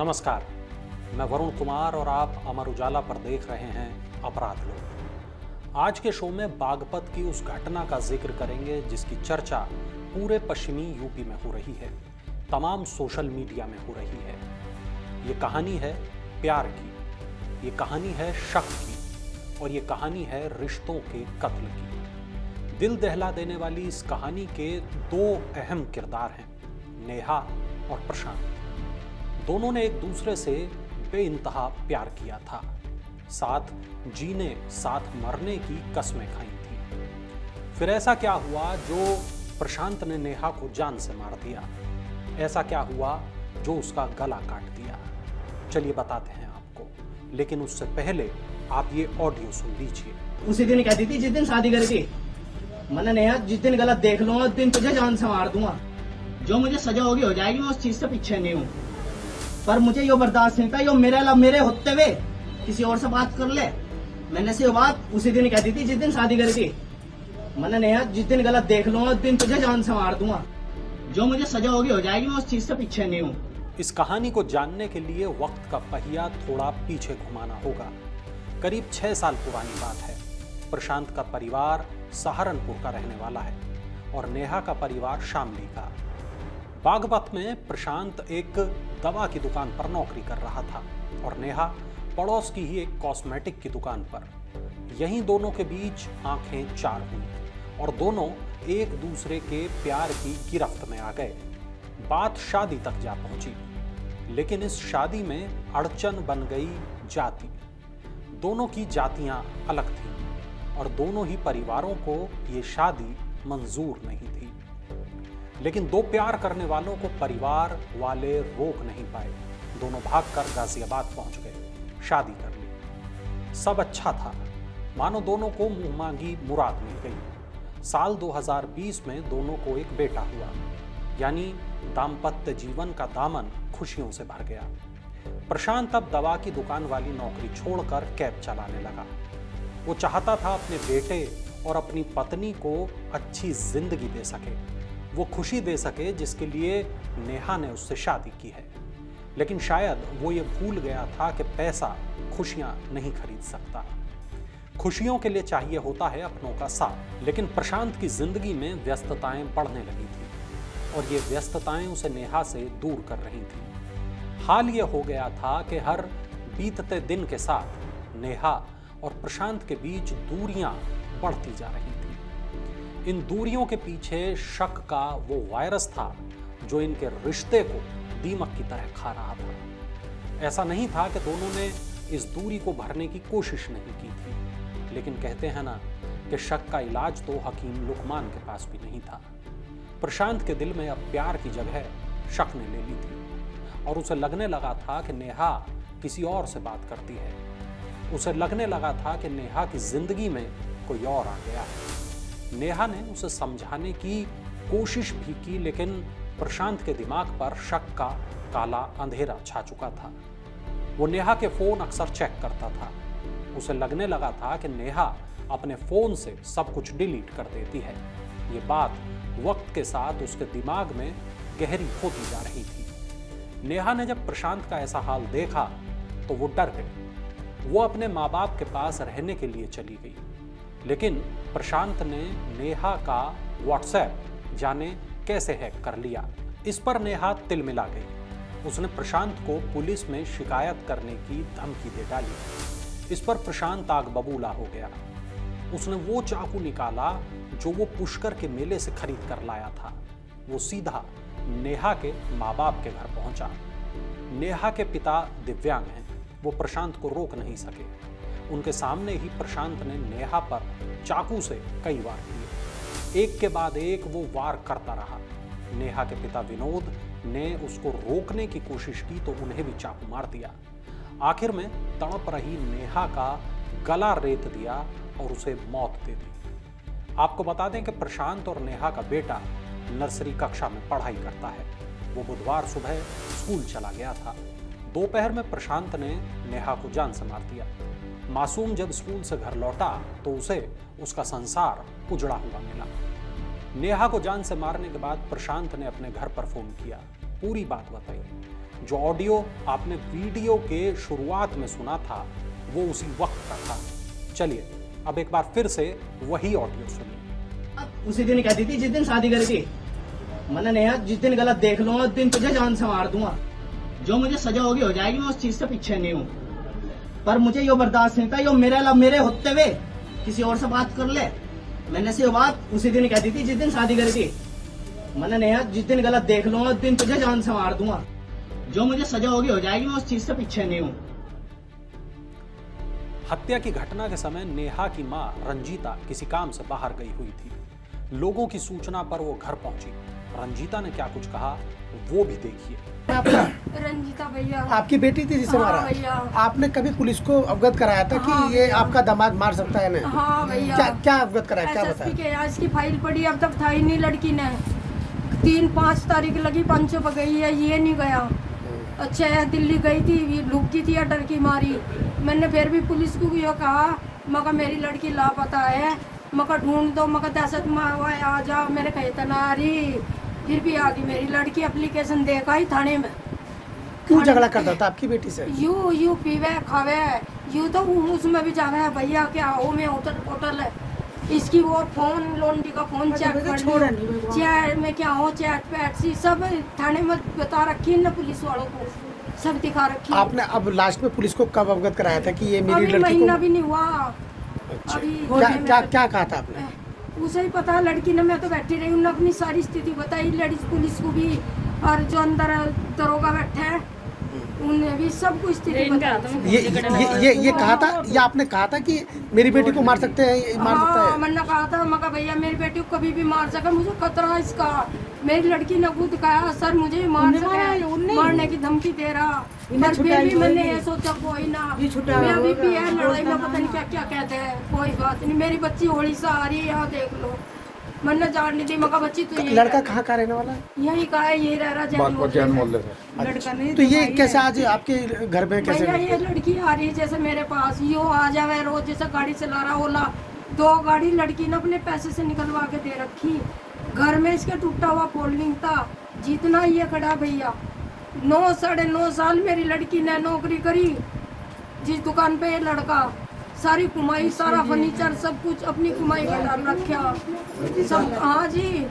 नमस्कार, मैं वरुण कुमार और आप अमर उजाला पर देख रहे हैं अपराध लोग। आज के शो में बागपत की उस घटना का जिक्र करेंगे जिसकी चर्चा पूरे पश्चिमी यूपी में हो रही है, तमाम सोशल मीडिया में हो रही है। ये कहानी है प्यार की, ये कहानी है शक की और ये कहानी है रिश्तों के कत्ल की। दिल दहला देने वाली इस कहानी के दो अहम किरदार हैं, नेहा और प्रशांत। दोनों ने एक दूसरे से बेइंतहा प्यार किया था, साथ जीने साथ मरने की कस्में खाई थी। फिर ऐसा क्या हुआ जो प्रशांत ने नेहा को जान से मार दिया? ऐसा क्या हुआ जो उसका गला काट दिया? चलिए बताते हैं आपको, लेकिन उससे पहले आप ये ऑडियो सुन लीजिए। उसी दिन कहती थी जिस दिन शादी करी थी, मैंने नेहा जिस दिन गलत देख लूंगा उस दिन तुझे जान से मार दूंगा। जो मुझे सजा होगी हो जाएगी, मैं उस चीज से पीछे नहीं हूँ, पर मुझे यो बर्दाश्त नहीं था यो मेरे होते हुए किसी और से बात कर ले। मैंने से बात उसी दिन कहती थी जिस दिन शादी करी थी, मैंने नेहा जिस दिन गलत देख लूंगा उस दिन तुझे जान से मार दूंगा। जो मुझे सजा होगी हो जाएगी, मैं उस चीज से पीछे नहीं हूँ। इस कहानी को जानने के लिए वक्त का पहिया थोड़ा पीछे घुमाना होगा। करीब 6 साल पुरानी बात है। प्रशांत का परिवार सहारनपुर का रहने वाला है और नेहा का परिवार शामली का। बागपत में प्रशांत एक दवा की दुकान पर नौकरी कर रहा था और नेहा पड़ोस की ही एक कॉस्मेटिक की दुकान पर। यहीं दोनों के बीच आंखें चार हुई और दोनों एक दूसरे के प्यार की गिरफ्त में आ गए। बात शादी तक जा पहुंची, लेकिन इस शादी में अड़चन बन गई जाति। दोनों की जातियां अलग थीं और दोनों ही परिवारों को ये शादी मंजूर नहीं थी। लेकिन दो प्यार करने वालों को परिवार वाले रोक नहीं पाए। दोनों भागकर गाजियाबाद पहुंच गए, शादी कर ली। सब अच्छा था, मानो दोनों को मुंह मांगी मुराद मिल गई। साल 2020 में दोनों को एक बेटा हुआ, यानी दाम्पत्य जीवन का दामन खुशियों से भर गया। प्रशांत अब दवा की दुकान वाली नौकरी छोड़कर कैब चलाने लगा। वो चाहता था अपने बेटे और अपनी पत्नी को अच्छी जिंदगी दे सके, वो खुशी दे सके जिसके लिए नेहा ने उससे शादी की है। लेकिन शायद वो ये भूल गया था कि पैसा खुशियां नहीं खरीद सकता। खुशियों के लिए चाहिए होता है अपनों का साथ। लेकिन प्रशांत की जिंदगी में व्यस्तताएं बढ़ने लगी थी और ये व्यस्तताएं उसे नेहा से दूर कर रही थी। हाल ये हो गया था कि हर बीतते दिन के साथ नेहा और प्रशांत के बीच दूरियां बढ़ती जा रही थी। इन दूरियों के पीछे शक का वो वायरस था जो इनके रिश्ते को दीमक की तरह खा रहा था। ऐसा नहीं था कि दोनों ने इस दूरी को भरने की कोशिश नहीं की थी, लेकिन कहते हैं ना कि शक का इलाज तो हकीम लुकमान के पास भी नहीं था। प्रशांत के दिल में अब प्यार की जगह शक ने ले ली थी और उसे लगने लगा था कि नेहा किसी और से बात करती है। उसे लगने लगा था कि नेहा की जिंदगी में कोई और आ गया है। नेहा ने उसे समझाने की कोशिश भी की, लेकिन प्रशांत के दिमाग पर शक का काला अंधेरा छा चुका था। वो नेहा के फोन अक्सर चेक करता था। उसे लगने लगा था कि नेहा अपने फोन से सब कुछ डिलीट कर देती है। ये बात वक्त के साथ उसके दिमाग में गहरी होती जा रही थी। नेहा ने जब प्रशांत का ऐसा हाल देखा तो वो डर गई। वो अपने माँ बाप के पास रहने के लिए चली गई, लेकिन प्रशांत ने नेहा का व्हाट्सएप जाने कैसे हैक कर लिया। इस पर नेहा तिलमिला गई। उसने प्रशांत को पुलिस में शिकायत करने की धमकी दे डाली। इस पर प्रशांत आग बबूला हो गया। उसने वो चाकू निकाला जो वो पुष्कर के मेले से खरीद कर लाया था। वो सीधा नेहा के माँ बाप के घर पहुंचा। नेहा के पिता दिव्यांग हैं, वो प्रशांत को रोक नहीं सके। उनके सामने ही प्रशांत ने नेहा पर चाकू से कई वार किए। एक के बाद एक वो वार करता रहा। नेहा के पिता विनोद ने उसको रोकने की कोशिश की तो उन्हें भी चाकू मार दिया। आखिर में तड़प रही नेहा का गला रेत दिया और उसे मौत दे दी। आपको बता दें कि प्रशांत और नेहा का बेटा नर्सरी कक्षा में पढ़ाई करता है। वो बुधवार सुबह स्कूल चला गया था। दोपहर में प्रशांत ने नेहा को जान से मार दिया। मासूम जब स्कूल से घर लौटा तो उसे उसका संसार उजड़ा हुआ मिला। नेहा को जान से मारने के बाद प्रशांत ने अपने घर पर फोन किया, पूरी बात बताई। जो ऑडियो आपने वीडियो के शुरुआत में सुना था वो उसी वक्त का था। चलिए अब एक बार फिर से वही ऑडियो सुनिए। उसी दिन कहती थी जिस दिन शादी करी थी, मैंने नेहा जिस दिन गलत देख लूंगा उस दिन तुझे जान से मार दूंगा। जो मुझे सजा होगी हो जाएगी, मैं उस चीज से पीछे नहीं हूँ। पर मुझे यो बर्दाश्त नहीं था, यो मेरे होते हुए किसी और से बात कर ले। मैंने से बात उसी दिन कहती थी जिस दिन शादी करी थी, मैंने नेहा जिस दिन गलत देख लूंगा उस दिन तुझे जान से मार दूंगा। जो मुझे सजा होगी हो जाएगी, मैं उस चीज से पीछे नहीं हूँ। हत्या की घटना के समय नेहा की मां रंजीता किसी काम से बाहर गई हुई थी। लोगों की सूचना पर वो घर पहुंची। रंजीता ने क्या कुछ कहा वो भी देखिए। रंजीता भैया, आपकी बेटी थी जिसे मारा? भैया। आपने कभी पुलिस को अवगत कराया था कि ये आपका दामाद मार सकता है ना? हाँ भैया। क्या अवगत कराया, क्या SSP के बताया? इसकी फाइल पड़ी, अब तक था ही नहीं। लड़की ने 3-5 तारीख लगी, 5 पर गई है, ये नहीं गया। अच्छा दिल्ली गई थी, लुकी थी, डर की मारी। मैंने फिर भी पुलिस को ये कहा, मगर मेरी लड़की लापता है, मगर ढूंढ दो, मगर दहशत में आ जाओ। मेरे कहे तनारी फिर भी आ गई मेरी लड़की। एप्लीकेशन देखा ही थाने में। क्यों झगड़ा करता था आपकी बेटी से? यू पीवे खावे, यू तो उसमें भी जावे है भैया, क्या हो में होटल है इसकी, वो फोन लोंडी का फोन चेक कर लो, चैट में क्या हो, चैट पैट सी सब थाने में बता रखी है ना पुलिस वालों को, सब दिखा रखी है। आपने अब लास्ट में पुलिस को कब अवगत कराया था कि ये मेरी अभी लड़की महीना को? भी नहीं हुआ। अच्छा। अभी क्या कहा था आपने? उसे ही पता, लड़की ने, मैं तो बैठी रही, उन्होंने अपनी सारी स्थिति बताई लेडीज पुलिस को भी, और जो अंदर दरोगा बैठे हैं उन्हें भी सब कुछ स्थिति बताई। ये कहा था, या आपने कहा था कि मेरी बेटी को मार सकते हैं, मार सकता है? मैंने कहा था, मगर भैया मेरी बेटी को कभी भी मार सका, मुझे खतरा है इसका। मेरी लड़की ने खुद कहा सर मुझे मार सके, मारने की धमकी दे रहा, पर फिर भी मैंने ये सोचा कोई ना, मैं अभी भी है लड़ाई में, पता नहीं क्या क्या कहते हैं, कोई बात नहीं। मेरी बच्ची होली से आ रही है, यहाँ देख लो, मैंने जान नहीं दी, मगर बच्ची तो लड़का कहाँ का रहने वाला है? यही का है, यही रह रहा है। तो ये कैसे आज आपके घर में कैसे? भैया ये लड़की आ रही है जैसे मेरे पास, यो आ जावे रोज, जैसे गाड़ी चला रहा ओला, 2 गाड़ी लड़की ने अपने पैसे से निकलवा के दे रखी। घर में इसके टूटा हुआ फोल्डिंग था, जितना ये खड़ा भैया, 9-9.5 साल मेरी लड़की ने नौकरी करी, जिस दुकान पे ये लड़का सारी कमाई, सारा फर्नीचर, सब कुछ अपनी कमाई का डाल रखा सब। हाँ जी।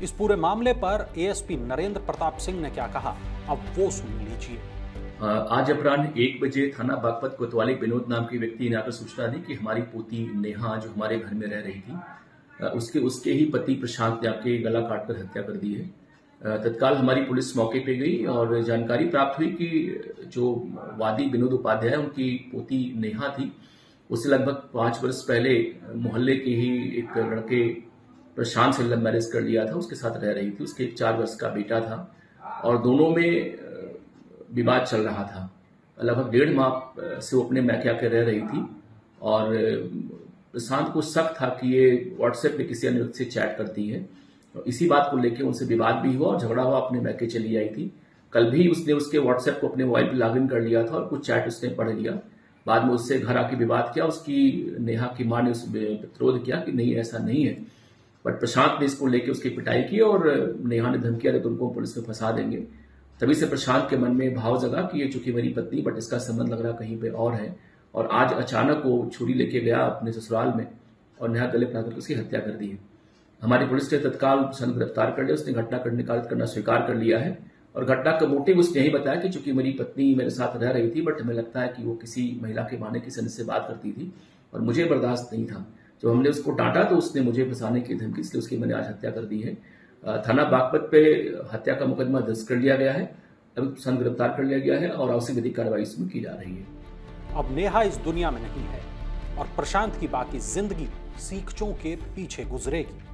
इस पूरे मामले पर एएसपी नरेंद्र प्रताप सिंह ने क्या कहा अब वो सुन लीजिए। आज अपराह्न 1 बजे थाना बागपत कोतवाली विनोद नाम के व्यक्ति ने आकर सूचना दी कि हमारी पोती नेहा जो हमारे घर में रह रही थी, उसके ही पति प्रशांत ने आके गला काटकर हत्या कर दी है। तत्काल हमारी पुलिस मौके पे गई और जानकारी प्राप्त हुई कि जो वादी विनोद उपाध्याय उनकी पोती नेहा थी, उससे लगभग 5 वर्ष पहले मोहल्ले के ही एक लड़के प्रशांत से लव मैरिज कर लिया था, उसके साथ रह रही थी। उसके 4 वर्ष का बेटा था और दोनों में विवाद चल रहा था। लगभग 1.5 माह से वो अपने मैके आके रह रही थी और प्रशांत को शक था कि ये व्हाट्सएप पे किसी अन्य व्यक्ति से चैट करती है। तो इसी बात को लेकर उनसे विवाद भी हुआ और झगड़ा हुआ, अपने मैके चली आई थी। कल भी उसने उसके व्हाट्सएप को अपने मोबाइल पर लॉगिन कर लिया था और कुछ चैट उसने पढ़ लिया। बाद में उससे घर आके विवाद किया। उसकी नेहा की मां ने उस विरोध किया कि नहीं ऐसा नहीं है, बट प्रशांत ने इसको लेकर उसकी पिटाई की और नेहा ने धमकिया कि तुमको पुलिस में फंसा देंगे। तभी से प्रशांत के मन में भाव जगा कि ये चूंकि मेरी पत्नी, बट इसका संबंध लग रहा कहीं पे और है। और आज अचानक वो छुरी लेके गया अपने ससुराल में और नेहा गले पकड़ उसकी हत्या कर दी है। हमारी पुलिस ने तत्काल प्रशांत गिरफ्तार कर लिया। उसने घटना करना स्वीकार कर लिया है और घटना का मोटिव उसने यही बताया कि चूंकि मेरी पत्नी मेरे साथ रह रही थी, बट हमें लगता है कि वो किसी महिला के बहाने किसी अन्य से बात करती थी और मुझे बर्दाश्त नहीं था। जब हमने उसको डांटा तो उसने मुझे फंसाने की धमकी, इसलिए उसकी मैंने आज हत्या कर दी है। थाना बागपत पे हत्या का मुकदमा दर्ज कर लिया गया है। अभी प्रशांत गिरफ्तार कर लिया गया है और आवश्यक विधिक कार्रवाई इसमें की जा रही है। अब नेहा इस दुनिया में नहीं है और प्रशांत की बाकी जिंदगी सीखचों के पीछे गुजरेगी।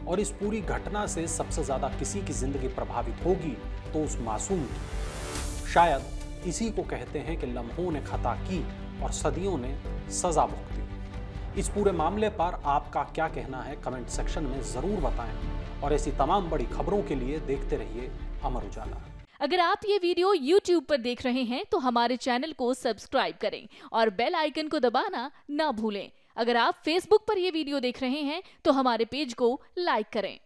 और इस पूरी घटना से सबसे ज्यादा किसी की जिंदगी प्रभावित होगी तो उस मासूम की। शायद इसी को कहते हैं कि लम्हों ने खता की और सदियों ने सजा भुगती। इस पूरे मामले पर आपका क्या कहना है कमेंट सेक्शन में जरूर बताएं और ऐसी तमाम बड़ी खबरों के लिए देखते रहिए अमर उजाला। अगर आप ये वीडियो YouTube पर देख रहे हैं तो हमारे चैनल को सब्सक्राइब करें और बेल आइकन को दबाना ना भूलें। अगर आप Facebook पर ये वीडियो देख रहे हैं तो हमारे पेज को लाइक करें।